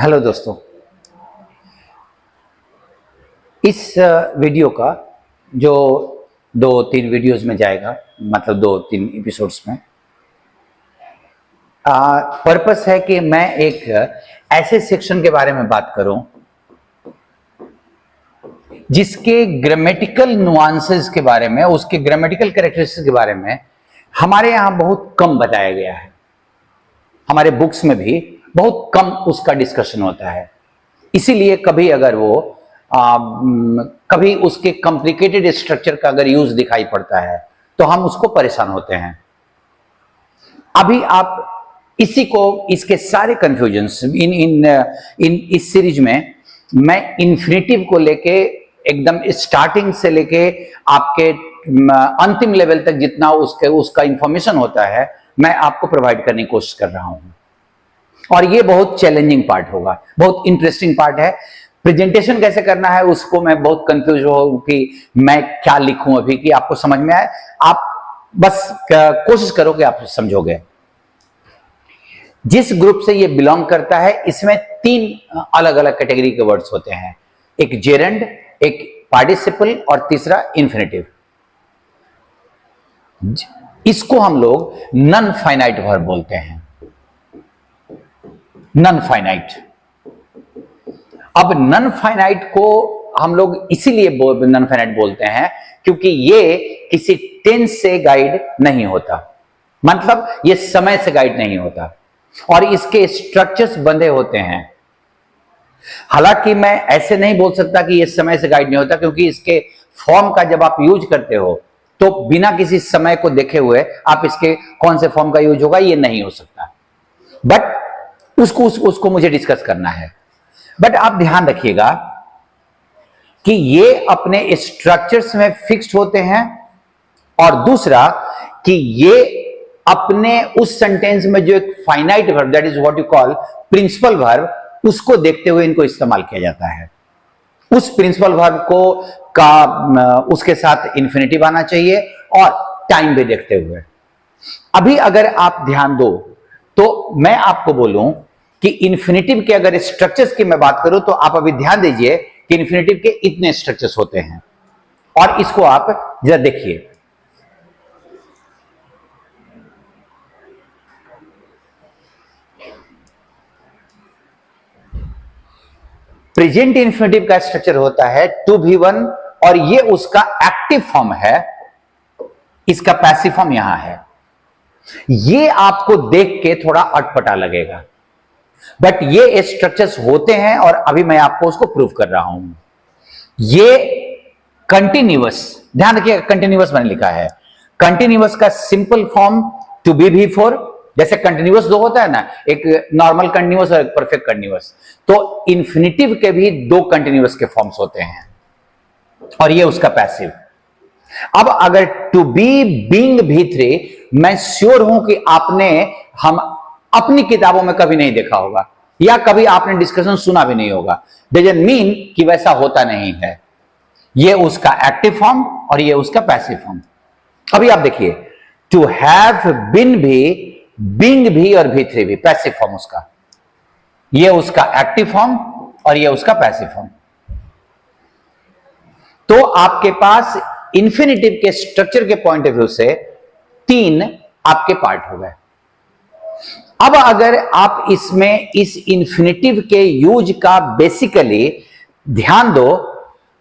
Hello दोस्तों, इस video का जो 2-3 वीडियोस में जाएगा, मतलब 2-3 एपिसोड्स में पर्पस है कि मैं एक ऐसे सेक्शन के बारे में बात करूं जिसके ग्रामेटिकल नुआंसेस के बारे में, उसके ग्रामेटिकल कैरेक्टरिस्टिक्स के बारे में हमारे यहाँ बहुत कम बताया गया है। हमारे बुक्स में भी बहुत कम उसका डिस्कशन होता है। इसीलिए कभी अगर वो कभी उसके कॉम्प्लिकेटेड स्ट्रक्चर का अगर यूज दिखाई पड़ता है तो हम उसको परेशान होते हैं। अभी आप इसी को, इसके सारे कंफ्यूजन्स इन इस सीरीज में मैं इन्फिनेटिव को लेके एकदम स्टार्टिंग से लेके आपके अंतिम लेवल तक जितना उसका इंफॉर्मेशन होता है मैं आपको प्रोवाइड करने की कोशिश कर रहा हूं। और ये बहुत चैलेंजिंग पार्ट होगा, बहुत इंटरेस्टिंग पार्ट है। प्रेजेंटेशन कैसे करना है उसको मैं बहुत कंफ्यूज हूं कि मैं क्या लिखूं अभी कि आपको समझ में आए। आप बस कोशिश करो कि आप समझोगे। जिस ग्रुप से ये बिलोंग करता है इसमें 3 अलग अलग कैटेगरी के वर्ड्स होते हैं, एक जेरेंड, एक पार्टिसिपल और तीसरा इन्फिनेटिव। इसको हम लोग नॉन फाइनाइट वर्ब बोलते हैं, नॉन फाइनाइट। अब नॉन फाइनाइट को हम लोग इसीलिए नॉन फाइनाइट बोलते हैं क्योंकि ये किसी टेंस से गाइड नहीं होता, मतलब ये समय से गाइड नहीं होता और इसके स्ट्रक्चर्स बंधे होते हैं। हालांकि मैं ऐसे नहीं बोल सकता कि ये समय से गाइड नहीं होता, क्योंकि इसके फॉर्म का जब आप यूज करते हो तो बिना किसी समय को देखे हुए आप इसके कौन से फॉर्म का यूज होगा ये नहीं हो सकता। बट उसको मुझे डिस्कस करना है। बट आप ध्यान रखिएगा कि ये अपने स्ट्रक्चर्स में फिक्स्ड होते हैं और दूसरा कि ये अपने उस सेंटेंस में जो एक finite verb, that is what you call principal verb, उसको देखते हुए इनको इस्तेमाल किया जाता है। उस प्रिंसिपल वर्ब को उसके साथ इन्फिनेटिव आना चाहिए और टाइम भी देखते हुए। अभी अगर आप ध्यान दो तो मैं आपको बोलूं कि इन्फिनेटिव के अगर स्ट्रक्चर्स की मैं बात करूं तो आप अभी ध्यान दीजिए कि इन्फिनेटिव के इतने स्ट्रक्चर्स होते हैं और इसको आप जरा देखिए। प्रेजेंट इन्फिनेटिव का स्ट्रक्चर होता है टू भी वन और ये उसका एक्टिव फॉर्म है, इसका पैसिव फॉर्म यहां है। ये आपको देख के थोड़ा अटपटा लगेगा बट ये स्ट्रक्चर्स होते हैं और अभी मैं आपको उसको प्रूव कर रहा हूं। ये कंटिन्यूअस, ध्यान रखिएगा कंटिन्यूअस मैंने लिखा है। कंटिन्यूअस का simple form to be before, जैसे कंटिन्यूअस दो होता है ना, एक नॉर्मल कंटिन्यूअस और एक परफेक्ट कंटिन्यूअस, तो इन्फिनेटिव के भी 2 कंटिन्यूअस के फॉर्म्स होते हैं और ये उसका पैसिव। अब अगर टू बी बीइंग भी3, मैं श्योर हूं कि आपने हम अपनी किताबों में कभी नहीं देखा होगा या कभी आपने डिस्कशन सुना भी नहीं होगा। डजंट मीन कि वैसा होता नहीं है। ये उसका एक्टिव फॉर्म और ये उसका पैसिव फॉर्म। अभी आप देखिए, टू हैव बीन भी, बीइंग भी और भी3 भी पैसिव फॉर्म उसका, ये उसका एक्टिव फॉर्म और ये उसका पैसिव फॉर्म। तो आपके पास इन्फिनेटिव के स्ट्रक्चर के पॉइंट ऑफ व्यू से 3 आपके पार्ट हो गए। अब अगर आप इसमें इस इन्फिनेटिव के यूज का बेसिकली ध्यान दो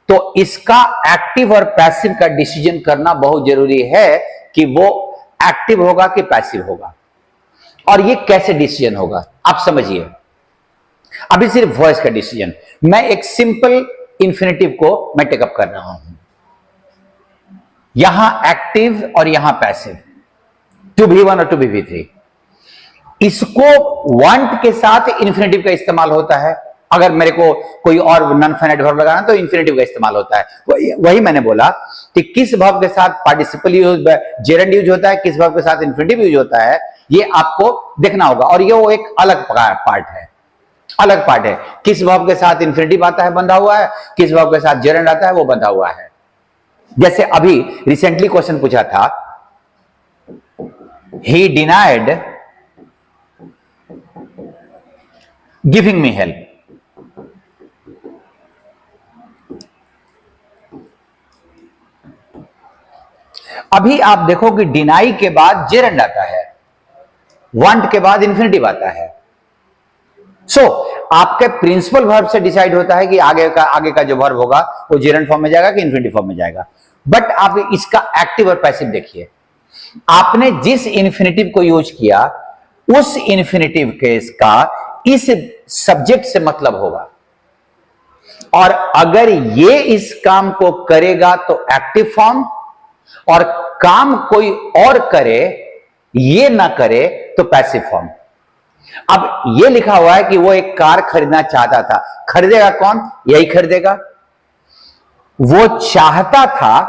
तो इसका एक्टिव और पैसिव का डिसीजन करना बहुत जरूरी है कि वो एक्टिव होगा कि पैसिव होगा। और ये कैसे डिसीजन होगा आप समझिए। अभी सिर्फ वॉइस का डिसीजन, मैं एक सिंपल इन्फिनेटिव को मैं टेकअप कर रहा हूं, यहां एक्टिव और यहां पैसिव, टू भी वन और टू भी थ्री। इसको वांट के साथ इन्फिनेटिव का इस्तेमाल होता है। अगर मेरे को कोई और नॉन फाइनाइट वर्ब लगाना तो इन्फिनेटिव का इस्तेमाल होता है। वही मैंने बोला कि किस वर्ब के साथ पार्टिसिपल यूज, जेरेंड यूज होता है, किस वर्ब के साथ इन्फिनेटिव यूज होता है, ये आपको देखना होगा। और ये वो एक अलग पार्ट है, अलग पार्ट है। किस वर्ब के साथ इन्फिनेटिव आता है बंधा हुआ है, किस वर्ब के साथ जेरेंड आता है वो बंधा हुआ है। जैसे अभी रिसेंटली क्वेश्चन पूछा था, he denied giving me help, अभी आप देखो कि डिनाई के बाद जेरंड आता है, वांट के बाद इंफिनिटिव आता है। सो आपके प्रिंसिपल वर्ब से डिसाइड होता है कि आगे का जो वर्ब होगा वो जेरंड फॉर्म में जाएगा कि इंफिनिटिव फॉर्म में जाएगा। बट आप इसका एक्टिव और पैसिव देखिए, आपने जिस इंफिनिटिव को यूज किया उस इंफिनिटिव केस का इस सब्जेक्ट से मतलब होगा, और अगर ये इस काम को करेगा तो एक्टिव फॉर्म, और काम कोई और करे ये ना करे तो पैसिव फॉर्म। अब ये लिखा हुआ है कि वो एक कार खरीदना चाहता था, खरीदेगा कौन? यही खरीदेगा। वो चाहता था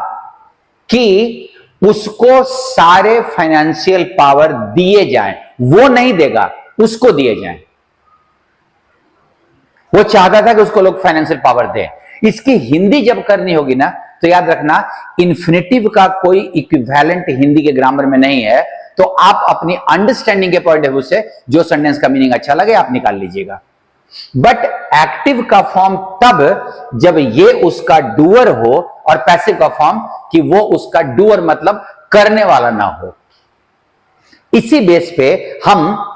कि उसको सारे फाइनेंशियल पावर दिए जाएं, वो नहीं देगा, उसको दिए जाएं। वो चाहता था कि उसको लोग फाइनेंशियल पावर दें। इसकी हिंदी जब करनी होगी ना तो याद रखना, इन्फिनिटिव का कोई इक्विवेलेंट हिंदी के ग्रामर में नहीं है, तो आप अपनी अंडरस्टैंडिंग के पॉइंट ऑफ व्यू से जो सेंटेंस का मीनिंग अच्छा लगे आप निकाल लीजिएगा। बट एक्टिव का फॉर्म तब जब ये उसका डूअर हो, और पैसिव का फॉर्म कि वो उसका डूअर मतलब करने वाला ना हो। इसी बेस पे हम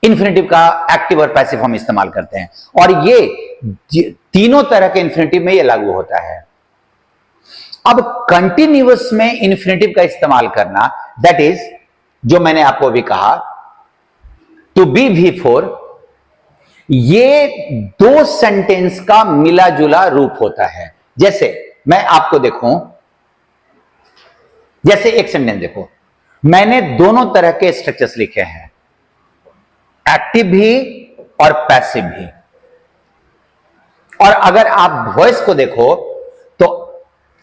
इंफिनिटिव का एक्टिव और पैसिव फॉर्म इस्तेमाल करते हैं, और ये तीनों तरह के इंफिनिटिव में ये लागू होता है। अब कंटिन्यूअस में इंफिनिटिव का इस्तेमाल करना, दैट इज जो मैंने आपको भी कहा, टू बी V4, ये दो सेंटेंस का मिला जुला रूप होता है। जैसे मैं आपको देखूं, जैसे एक सेंटेंस देखो, मैंने दोनों तरह के स्ट्रक्चर्स लिखे हैं, एक्टिव भी और पैसिव भी। और अगर आप वॉइस को देखो तो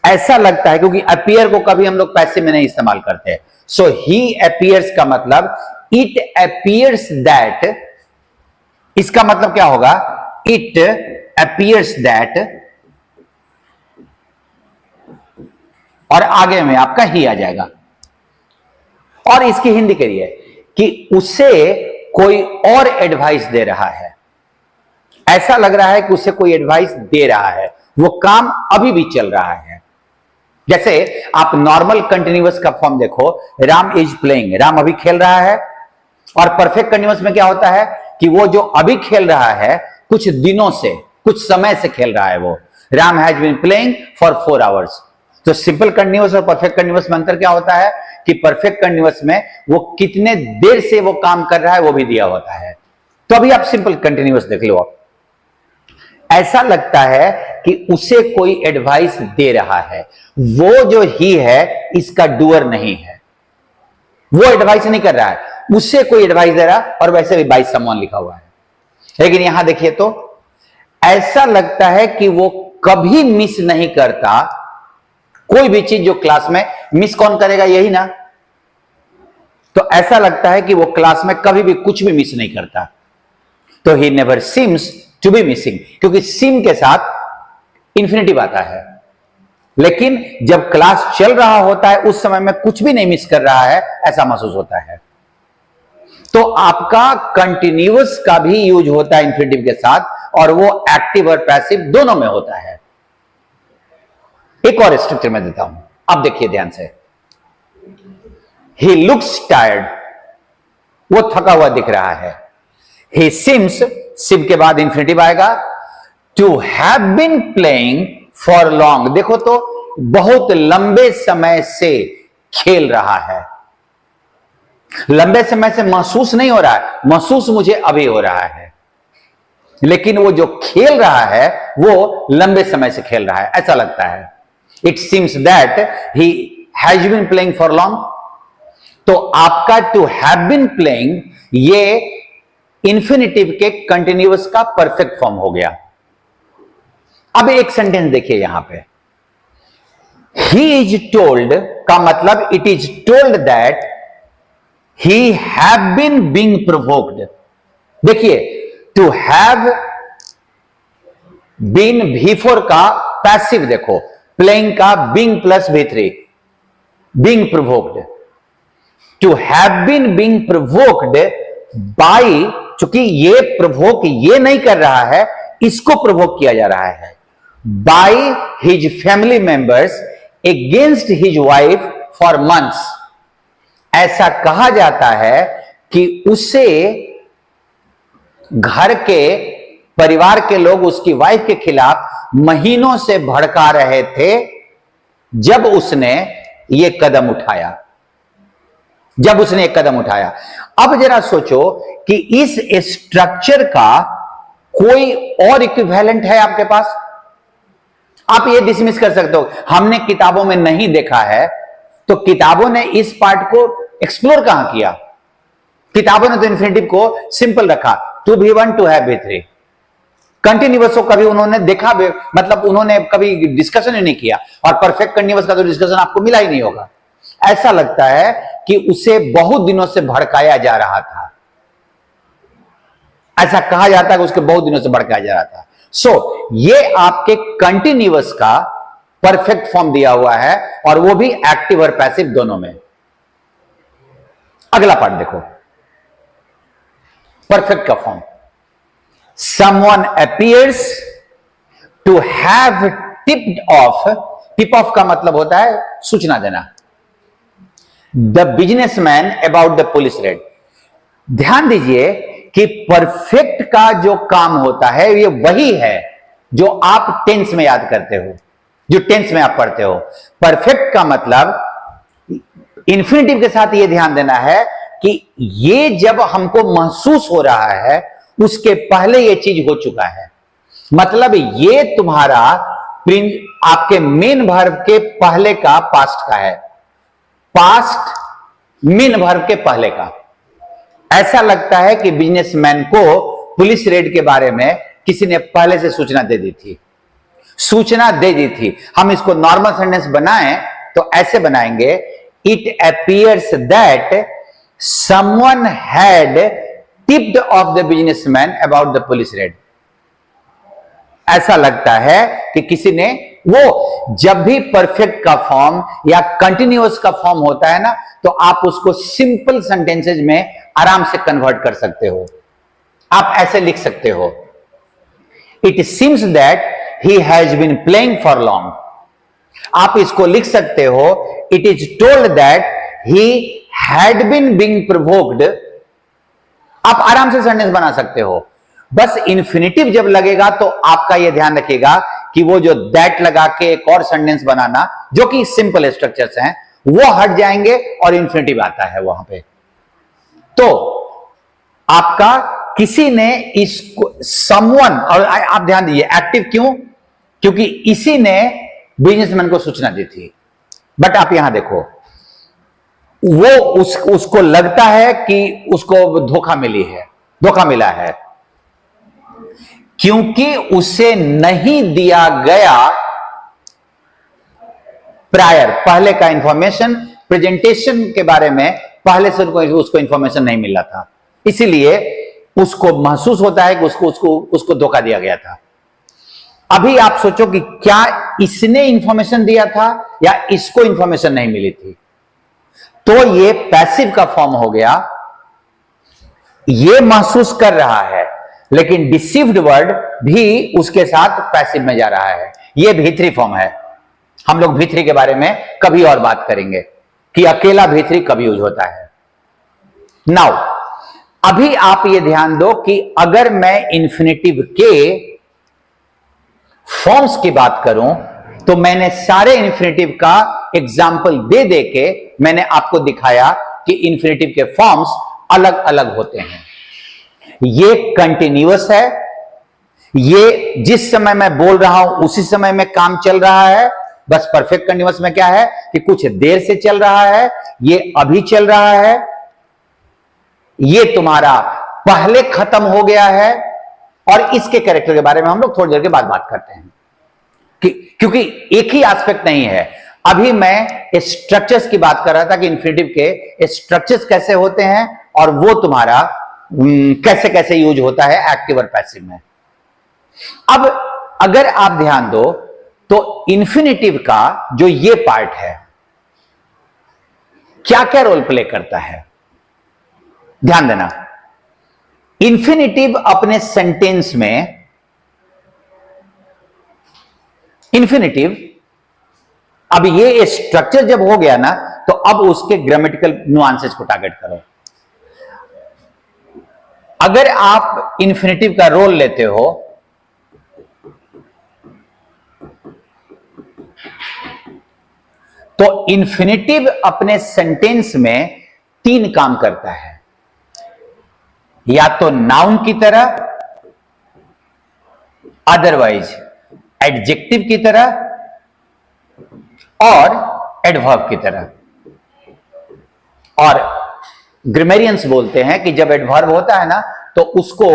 ऐसा लगता है, क्योंकि अपीयर को कभी हम लोग पैसिव में नहीं इस्तेमाल करते। सो ही अपीयर्स का मतलब इट अपीयर्स दैट, इसका मतलब क्या होगा? इट अपीयर्स दैट, और आगे में आपका ही आ जाएगा। और इसकी हिंदी करिए कि उसे कोई और एडवाइस दे रहा है, ऐसा लग रहा है कि उसे कोई एडवाइस दे रहा है, वो काम अभी भी चल रहा है। जैसे आप नॉर्मल कंटिन्यूअस का फॉर्म देखो, राम इज प्लेइंग, राम अभी खेल रहा है। और परफेक्ट कंटिन्यूअस में क्या होता है कि वो जो अभी खेल रहा है कुछ दिनों से, कुछ समय से खेल रहा है वो। Ram has been playing for 4 hours. तो सिंपल कंटिन्यूअस और परफेक्ट कंटिन्यूअस में अंतर क्या होता है कि परफेक्ट कंटिन्यूअस में वो कितने देर से वो काम कर रहा है वो भी दिया होता है। तो अभी आप सिंपल कंटिन्यूअस देख लो, आप ऐसा लगता है कि उसे कोई एडवाइस दे रहा है। वो जो ही है इसका डूअर नहीं है, वो एडवाइस नहीं कर रहा है, उससे कोई एडवाइस दे रहा, और वैसे भी बाय समवन लिखा हुआ है। लेकिन यहां देखिए तो ऐसा लगता है कि वो कभी मिस नहीं करता कोई भी चीज जो क्लास में। मिस कौन करेगा? यही ना। तो ऐसा लगता है कि वो क्लास में कभी भी कुछ भी मिस नहीं करता। तो he never seems to be missing, क्योंकि सिम के साथ इंफिनिटिव आता है। लेकिन जब क्लास चल रहा होता है उस समय में कुछ भी नहीं मिस कर रहा है, ऐसा महसूस होता है। तो आपका कंटिन्यूअस का भी यूज होता है इंफिनिटिव के साथ, और वो एक्टिव और पैसिव दोनों में होता है। एक और स्ट्रक्चर में देता हूं, अब देखिए ध्यान से। ही लुक्स टायर्ड, वो थका हुआ दिख रहा है। ही सिम्स, सिम के बाद इंफिनिटिव आएगा। To have been playing for long, देखो तो बहुत लंबे समय से खेल रहा है। लंबे समय से महसूस नहीं हो रहा है, महसूस मुझे अभी हो रहा है, लेकिन वो जो खेल रहा है वो लंबे समय से खेल रहा है, ऐसा लगता है। It seems that he has been playing for long. तो आपका टू हैव बीन प्लेइंग ये इंफिनिटिव के कंटिन्यूअस का परफेक्ट फॉर्म हो गया। अब एक सेंटेंस देखिए यहां पे, ही इज टोल्ड का मतलब it is told that he have been being provoked. देखिए टू हैव बीन V4 का पैसिव देखो, प्लेइंग का being plus V3, being provoked. To have been being provoked by, चूंकि ये प्रोवोक ये नहीं कर रहा है, इसको प्रोवोक किया जा रहा है, by his family members against his wife for months. ऐसा कहा जाता है कि उसे घर के परिवार के लोग उसकी वाइफ के खिलाफ महीनों से भड़का रहे थे जब उसने यह कदम उठाया। अब जरा सोचो कि इस स्ट्रक्चर का कोई और इक्विवेलेंट है आपके पास? आप ये डिसमिस कर सकते हो, हमने किताबों में नहीं देखा है, तो किताबों ने इस पार्ट को एक्सप्लोर कहां किया? किताबों ने तो इन्फिनेटिव को सिंपल रखा, to be one to have be three. Continuous को कभी उन्होंने देखा, मतलब उन्होंने कभी डिस्कशन ही नहीं किया, और परफेक्ट कंटिन्यूअस का तो डिस्कशन आपको मिला ही नहीं होगा। ऐसा लगता है कि उसे बहुत दिनों से भड़काया जा रहा था। ऐसा कहा जाता है कि उसके बहुत दिनों से भड़काया जा रहा था। सो ये आपके कंटिन्यूअस का परफेक्ट फॉर्म दिया हुआ है, और वो भी एक्टिव और पैसिव दोनों में। अगला पार्ट देखो, परफेक्ट का form. Someone appears to have tipped off. Tip off का मतलब होता है सूचना देना। The businessman about the police raid. ध्यान दीजिए कि परफेक्ट का जो काम होता है ये वही है जो आप टेंस में याद करते हो, जो टेंस में आप पढ़ते हो। परफेक्ट का मतलब इन्फिनिटिव के साथ ये ध्यान देना है कि ये जब हमको महसूस हो रहा है उसके पहले ये चीज हो चुका है। मतलब ये तुम्हारा आपके मेन वर्ब के पहले का पास्ट का है, पास्ट मेन वर्ब के पहले का। ऐसा लगता है कि बिजनेसमैन को पुलिस रेड के बारे में किसी ने पहले से सूचना दे दी थी। हम इसको नॉर्मल सेंटेंस बनाएं तो ऐसे बनाएंगे, it appears that someone had tipped of the businessman about the police red. ऐसा लगता है कि किसी ने, वो जब भी परफेक्ट का फॉर्म या कंटिन्यूअस का फॉर्म होता है ना, तो आप उसको सिंपल सेंटेंसेज में आराम से कन्वर्ट कर सकते हो। आप ऐसे लिख सकते हो, it seems that he has been playing for long. आप इसको लिख सकते हो, it is told that he had been being provoked. आप आराम से सेंटेंस बना सकते हो। बस इन्फिनिटिव जब लगेगा तो आपका यह ध्यान रखिएगा कि वो जो दैट लगा के एक और सेंटेंस बनाना, जो कि सिंपल स्ट्रक्चर्स हैं, वो हट जाएंगे और इन्फिनिटिव आता है वहां पे। तो आपका किसी ने इसको समवन, और आप ध्यान दीजिए एक्टिव क्यों? क्योंकि इसी ने बिजनेसमैन को सूचना दी थी। बट आप यहां देखो, वो उसको लगता है कि उसको धोखा मिला है क्योंकि उसे नहीं दिया गया पहले का इंफॉर्मेशन, प्रेजेंटेशन के बारे में पहले से उसको इंफॉर्मेशन नहीं मिला था, इसीलिए उसको महसूस होता है कि उसको धोखा दिया गया था। अभी आप सोचो कि क्या इसने इंफॉर्मेशन दिया था या इसको इंफॉर्मेशन नहीं मिली थी? तो ये पैसिव का फॉर्म हो गया। ये महसूस कर रहा है, लेकिन डिसीव्ड वर्ड भी उसके साथ पैसिव में जा रहा है। ये V3 फॉर्म है। हम लोग V3 के बारे में कभी और बात करेंगे कि अकेला V3 कभी यूज होता है। नाउ अभी आप ये ध्यान दो कि अगर मैं इन्फिनिटिव के फॉर्म्स की बात करूं तो मैंने सारे इन्फिनिटिव का एग्जाम्पल दे के मैंने आपको दिखाया कि इन्फिनिटिव के फॉर्म्स अलग अलग होते हैं। ये कंटिन्यूअस है, ये जिस समय मैं बोल रहा हूं उसी समय में काम चल रहा है। बस परफेक्ट कंटिन्यूअस में क्या है कि कुछ देर से चल रहा है, ये अभी चल रहा है, ये तुम्हारा पहले खत्म हो गया है। और इसके कैरेक्टर के बारे में हम लोग थोड़ी देर के बाद बात करते हैं क्योंकि एक ही एस्पेक्ट नहीं है। अभी मैं स्ट्रक्चर्स की बात कर रहा था कि इन्फिनिटिव के स्ट्रक्चर्स कैसे होते हैं और वो तुम्हारा कैसे कैसे यूज होता है एक्टिव और पैसिव में। अब अगर आप ध्यान दो तो इन्फिनिटिव का जो ये पार्ट है क्या क्या रोल प्ले करता है, ध्यान देना। इन्फिनिटिव अपने सेंटेंस में, इन्फिनिटिव अब ये स्ट्रक्चर जब हो गया ना तो अब उसके ग्रामेटिकल नुआंसेस को टारगेट करो। अगर आप इन्फिनेटिव का रोल लेते हो तो इन्फिनेटिव अपने सेंटेंस में 3 काम करता है, या तो नाउन की तरह, अदरवाइज एडजेक्टिव की तरह और एडवर्ब की तरह। और ग्रामेरियंस बोलते हैं कि जब एडवर्ब होता है ना तो उसको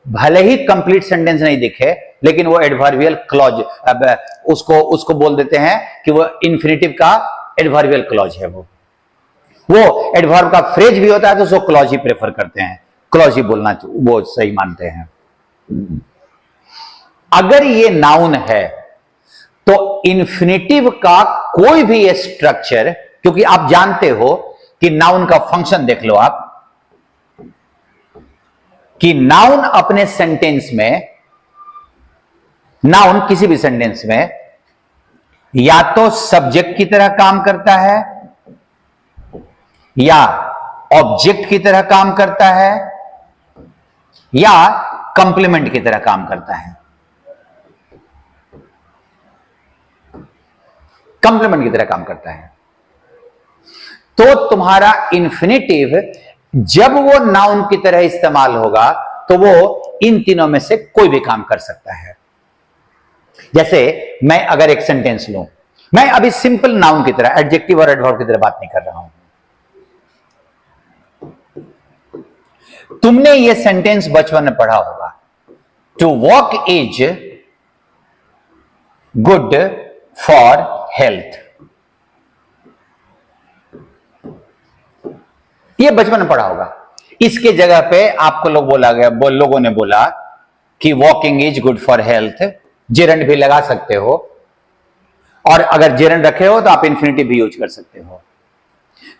भले ही कंप्लीट सेंटेंस नहीं दिखे लेकिन वो एडवर्बियल क्लॉज, अब उसको बोल देते हैं कि वो इन्फिनेटिव का एडवर्बियल क्लॉज है। वो एडवर्ब का फ्रेज भी होता है तो उसको क्लॉज ही प्रेफर करते हैं, क्लॉज ही बोलना वो सही मानते हैं। अगर ये नाउन है तो इन्फिनेटिव का कोई भी स्ट्रक्चर, क्योंकि आप जानते हो कि नाउन का फंक्शन देख लो आप, कि नाउन अपने सेंटेंस में, नाउन किसी भी सेंटेंस में या तो सब्जेक्ट की तरह काम करता है या ऑब्जेक्ट की तरह काम करता है या कंप्लीमेंट की तरह काम करता है। कंप्लीमेंट की तरह काम करता है। तो तुम्हारा इन्फिनेटिव जब वो नाउन की तरह इस्तेमाल होगा तो वो इन तीनों में से कोई भी काम कर सकता है। जैसे मैं अगर एक सेंटेंस लूं, मैं अभी सिंपल नाउन की तरह, एडजेक्टिव और एडवर्ब की तरह बात नहीं कर रहा हूं। तुमने ये सेंटेंस बचपन में पढ़ा होगा, to walk is good for health. ये बचपन में पढ़ा होगा। इसके जगह पे आपको लोगों ने बोला कि walking is good for health, gerund भी लगा सकते हो, और अगर जेरंड रखे हो तो आप इन्फिनेटिव भी यूज कर सकते हो।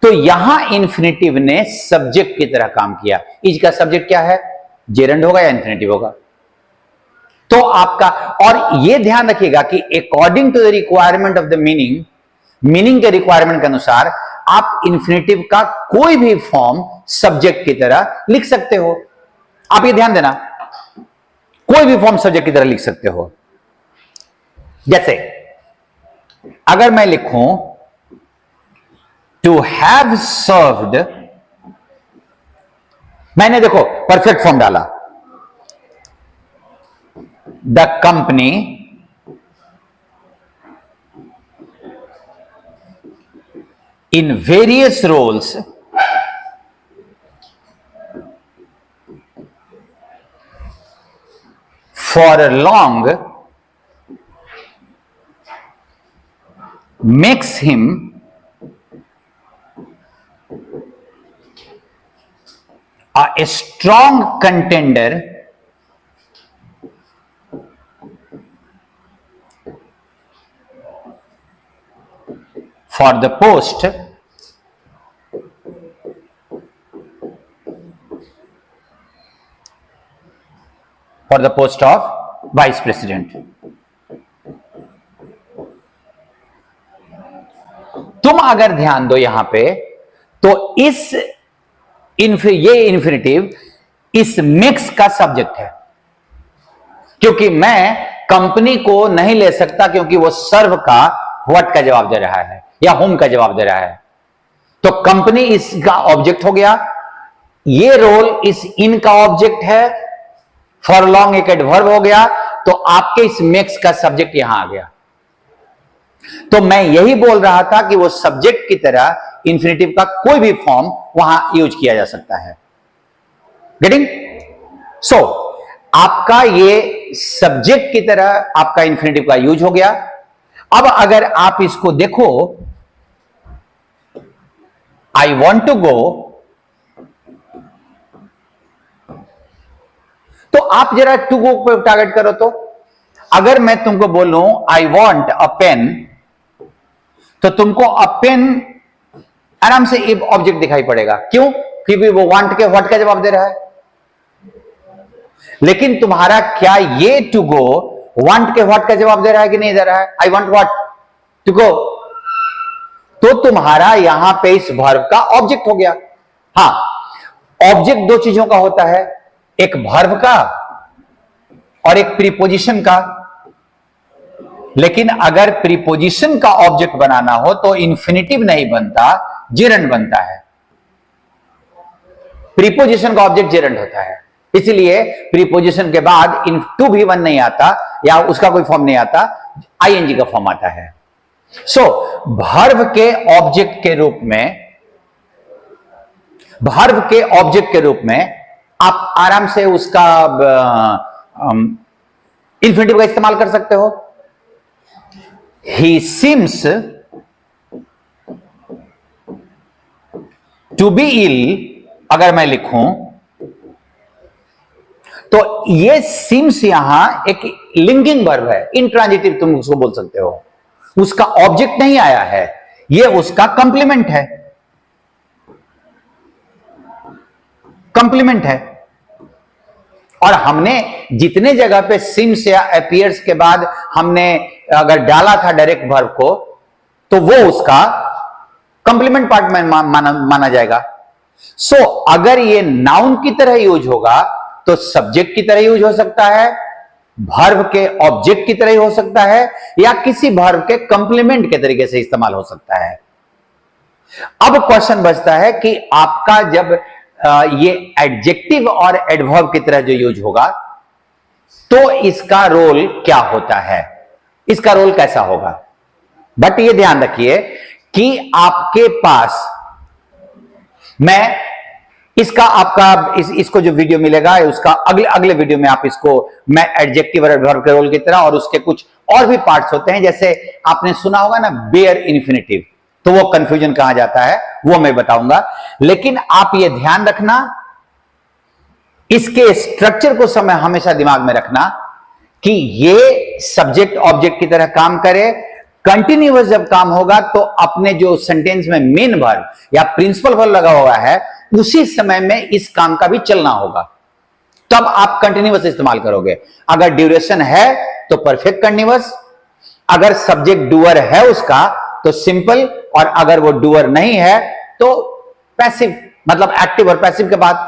तो यहां इन्फिनेटिव ने सब्जेक्ट की तरह काम किया। इज का सब्जेक्ट क्या है? जेरंड होगा या इन्फिनेटिव होगा। तो आपका, और यह ध्यान रखिएगा कि according to the requirement of the meaning के रिक्वायरमेंट के अनुसार आप इन्फिनेटिव का कोई भी फॉर्म सब्जेक्ट की तरह लिख सकते हो। आप ये ध्यान देना, कोई भी फॉर्म सब्जेक्ट की तरह लिख सकते हो। जैसे अगर मैं लिखूं टू हैव सर्व्ड, मैंने देखो परफेक्ट फॉर्म डाला, the company in various roles for a long makes him a strong contender for the post of vice president। तुम अगर ध्यान दो यहां पे तो ये इन्फिनेटिव इस मिक्स का सब्जेक्ट है, क्योंकि मैं कंपनी को नहीं ले सकता क्योंकि वो सर्व का व्हाट का जवाब दे रहा है या होम का जवाब दे रहा है। तो कंपनी इसका ऑब्जेक्ट हो गया, ये रोल इस इन का ऑब्जेक्ट है, फॉर लॉन्ग एक एडवर्ब हो गया, तो आपके इस मिक्स का सब्जेक्ट यहां आ गया। तो मैं यही बोल रहा था कि वो सब्जेक्ट की तरह इन्फिनेटिव का कोई भी फॉर्म वहां यूज किया जा सकता है। गेटिंग? सो आपका ये सब्जेक्ट की तरह आपका इन्फिनेटिव का यूज हो गया। अब अगर आप इसको देखो, आई वॉन्ट टू गो, तो आप जरा टू गो पे टारगेट करो। तो अगर मैं तुमको बोलूं आई वॉन्ट अ पेन, तो तुमको अ पेन आराम से एक ऑब्जेक्ट दिखाई पड़ेगा। क्यों? क्योंकि वो वांट के व्हाट का जवाब दे रहा है। लेकिन तुम्हारा क्या ये टू गो वांट के व्हाट का जवाब दे रहा है कि नहीं दे रहा है? I want what to go. तो तुम्हारा यहां पे इस वर्ब का ऑब्जेक्ट हो गया। हां, ऑब्जेक्ट दो चीजों का होता है, एक वर्ब का और एक प्रीपोजिशन का। लेकिन अगर प्रीपोजिशन का ऑब्जेक्ट बनाना हो तो इन्फिनिटिव नहीं बनता, जेरंड बनता है। प्रीपोजिशन का ऑब्जेक्ट जेरंड होता है, इसलिए प्रीपोजिशन के बाद इन टू भी वन नहीं आता या उसका कोई फॉर्म नहीं आता, आईएनजी का फॉर्म आता है। सो वर्ब के ऑब्जेक्ट के रूप में, वर्ब के ऑब्जेक्ट के रूप में आप आराम से उसका इन्फिनिटिव का इस्तेमाल कर सकते हो। He seems to be ill अगर मैं लिखूं तो ये सीम्स यहां एक लिंकिंग वर्ब है, इंट्रांजिटिव तुम उसको बोल सकते हो। उसका ऑब्जेक्ट नहीं आया है, ये उसका कंप्लीमेंट है, कंप्लीमेंट है। और हमने जितने जगह पे सिम्स या अपीयर्स के बाद हमने अगर डाला था डायरेक्ट वर्ब को, तो वो उसका कंप्लीमेंट पार्ट में माना जाएगा। सो अगर ये नाउन की तरह यूज होगा तो सब्जेक्ट की तरह यूज हो सकता है, वर्ब के ऑब्जेक्ट की तरह हो सकता है, या किसी वर्ब के कंप्लीमेंट के तरीके से इस्तेमाल हो सकता है। अब क्वेश्चन बचता है कि आपका जब ये एडजेक्टिव और एडवर्ब की तरह जो यूज होगा तो इसका रोल क्या होता है, इसका रोल कैसा होगा। बट ये ध्यान रखिए कि आपके पास, मैं इसका आपका इसको जो वीडियो मिलेगा उसका अगले वीडियो में आप इसको, मैं एडजेक्टिव और एडवर्ब के रोल की तरह और उसके कुछ और भी पार्ट्स होते हैं, जैसे आपने सुना होगा ना बेयर इन्फिनिटिव, तो वो कंफ्यूजन कहां जाता है वो मैं बताऊंगा। लेकिन आप ये ध्यान रखना, इसके स्ट्रक्चर को समय हमेशा दिमाग में रखना कि ये सब्जेक्ट ऑब्जेक्ट की तरह काम करे। कंटिन्यूअस जब काम होगा तो अपने जो सेंटेंस में मेन वर्ब या प्रिंसिपल वर्ब लगा हुआ है उसी समय में इस काम का भी चलना होगा, तब आप कंटिन्यूअस इस्तेमाल करोगे। अगर ड्यूरेशन है तो परफेक्ट कंटिन्यूअस, अगर सब्जेक्ट डूअर है उसका तो सिंपल, और अगर वो डूअर नहीं है तो पैसिव, मतलब एक्टिव और पैसिव के बाद।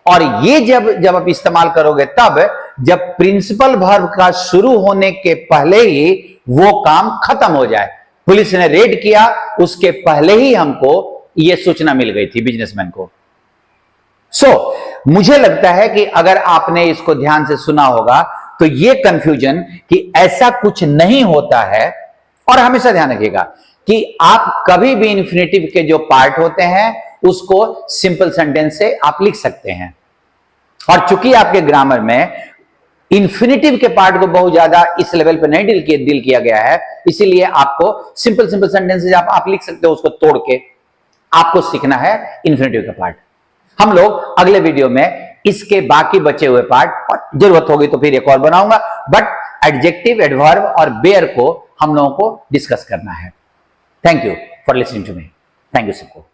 और ये जब आप इस्तेमाल करोगे तब जब प्रिंसिपल वर्ब का शुरू होने के पहले ही वो काम खत्म हो जाए। पुलिस ने रेड किया, उसके पहले ही हमको ये सूचना मिल गई थी बिजनेसमैन को। मुझे लगता है कि अगर आपने इसको ध्यान से सुना होगा तो ये कंफ्यूजन कि ऐसा कुछ नहीं होता है। और हमेशा ध्यान रखिएगा कि आप कभी भी इन्फिनिटिव के जो पार्ट होते हैं उसको सिंपल सेंटेंस से आप लिख सकते हैं। और चूंकि आपके ग्रामर में इन्फिनिटिव के पार्ट को बहुत ज्यादा इस लेवल पे नहीं डील किया गया है, इसीलिए आपको सिंपल सेंटेंसेस आप लिख सकते हो, उसको तोड़ के आपको सीखना है इन्फिनिटिव का पार्ट। हम लोग अगले वीडियो में इसके बाकी बचे हुए पार्ट, और जरूरत होगी तो फिर एक और बनाऊंगा, बट एडजेक्टिव, एडवर्ब और बेयर को हम लोगों को डिस्कस करना है। Thank you for listening to me. Thank you सबको।